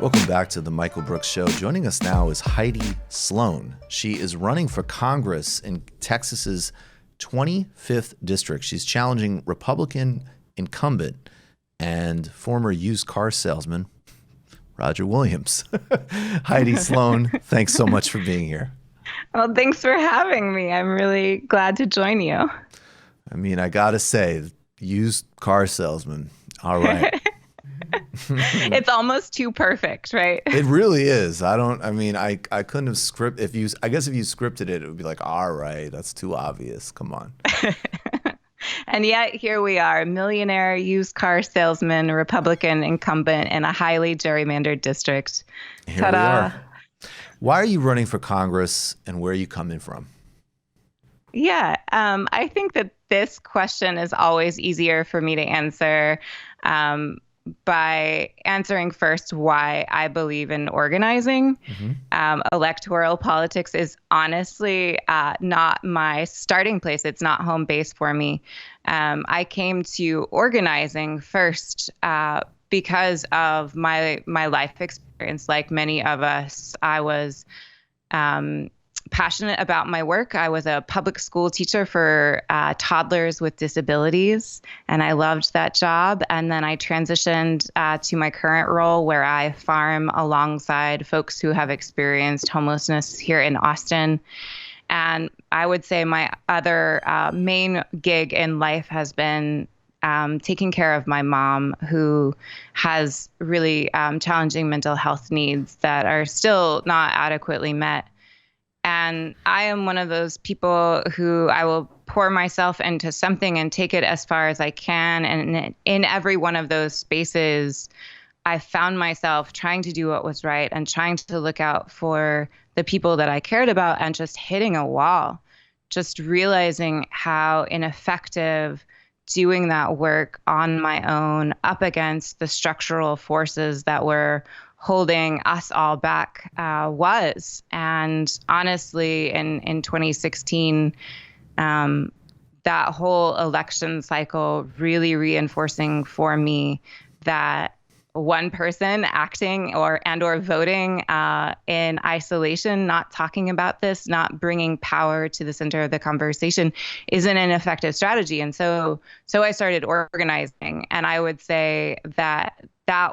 Welcome back to the Michael Brooks Show. Joining us now is Heidi Sloan. She is running for Congress in Texas's 25th district. She's challenging Republican incumbent and former used car salesman Roger Williams. Heidi Sloan, thanks so much for being here. Well, thanks for having me. I'm really glad to join you. I mean, I gotta say, used car salesman. All right. It's almost too perfect, right? It really is. I couldn't have I guess if you scripted it, it would be like, all right, that's too obvious. Come on. And yet here we are, millionaire used car salesman, Republican incumbent in a highly gerrymandered district. Here we are. Why are you running for Congress and where are you coming from? Yeah, I think that this question is always easier for me to answer by answering first why I believe in organizing. Electoral politics is honestly not my starting place. It's not home base for me. I came to organizing first because of my life experience. Like many of us, I was passionate about my work. I was a public school teacher for toddlers with disabilities, and I loved that job. And then I transitioned to my current role where I farm alongside folks who have experienced homelessness here in Austin. And I would say my other main gig in life has been taking care of my mom, who has really challenging mental health needs that are still not adequately met. And I am one of those people who I will pour myself into something and take it as far as I can. And in every one of those spaces, I found myself trying to do what was right and trying to look out for the people that I cared about and just hitting a wall, just realizing how ineffective doing that work on my own up against the structural forces that were holding us all back was. And honestly, in 2016, that whole election cycle really reinforcing for me that one person acting or voting in isolation, not talking about this, not bringing power to the center of the conversation isn't an effective strategy. And so I started organizing. And I would say that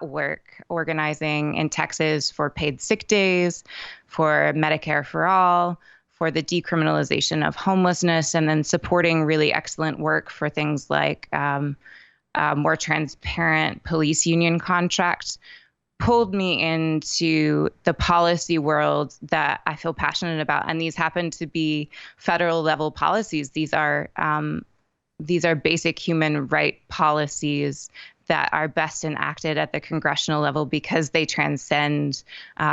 work, organizing in Texas for paid sick days, for Medicare for all, for the decriminalization of homelessness, and then supporting really excellent work for things like more transparent police union contracts, pulled me into the policy world that I feel passionate about. And these happen to be federal level policies. These are basic human right policies that are best enacted at the congressional level because they transcend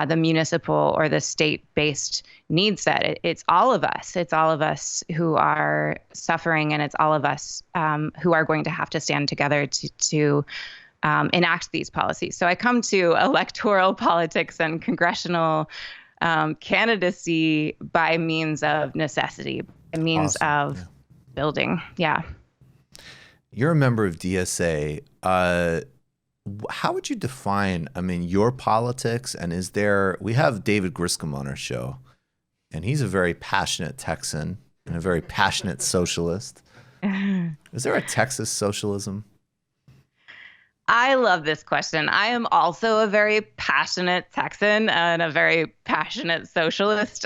the municipal or the state-based need set. It's all of us. It's all of us who are suffering, and it's all of us who are going to have to stand together to enact these policies. So I come to electoral politics and congressional candidacy by means of necessity, by means of building. Yeah. You're a member of DSA. How would you define, your politics? And we have David Griscom on our show, and he's a very passionate Texan and a very passionate socialist. Is there a Texas socialism? I love this question. I am also a very passionate Texan and a very passionate socialist.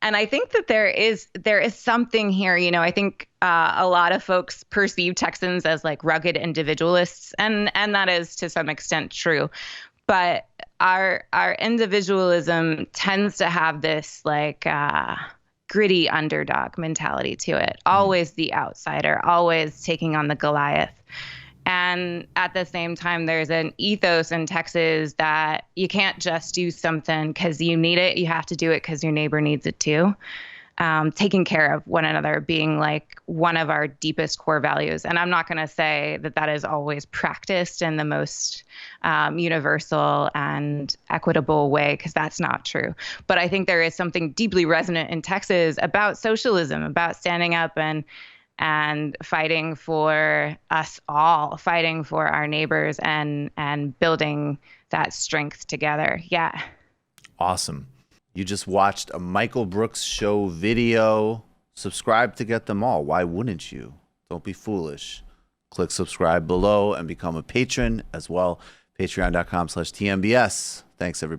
And I think that there is something here. I think a lot of folks perceive Texans as like rugged individualists, and that is to some extent true. But our individualism tends to have this like gritty underdog mentality to it. Always the outsider, always taking on the Goliath. And at the same time, there's an ethos in Texas that you can't just do something because you need it. You have to do it because your neighbor needs it too. Taking care of one another being like one of our deepest core values. And I'm not going to say that is always practiced in the most universal and equitable way, because that's not true. But I think there is something deeply resonant in Texas about socialism, about standing up and and fighting for us all, fighting for our neighbors and building that strength together. Yeah. Awesome. You just watched a Michael Brooks show video. Subscribe to get them all. Why wouldn't you? Don't be foolish. Click subscribe below and become a patron as well. Patreon.com/TMBS. Thanks, everybody.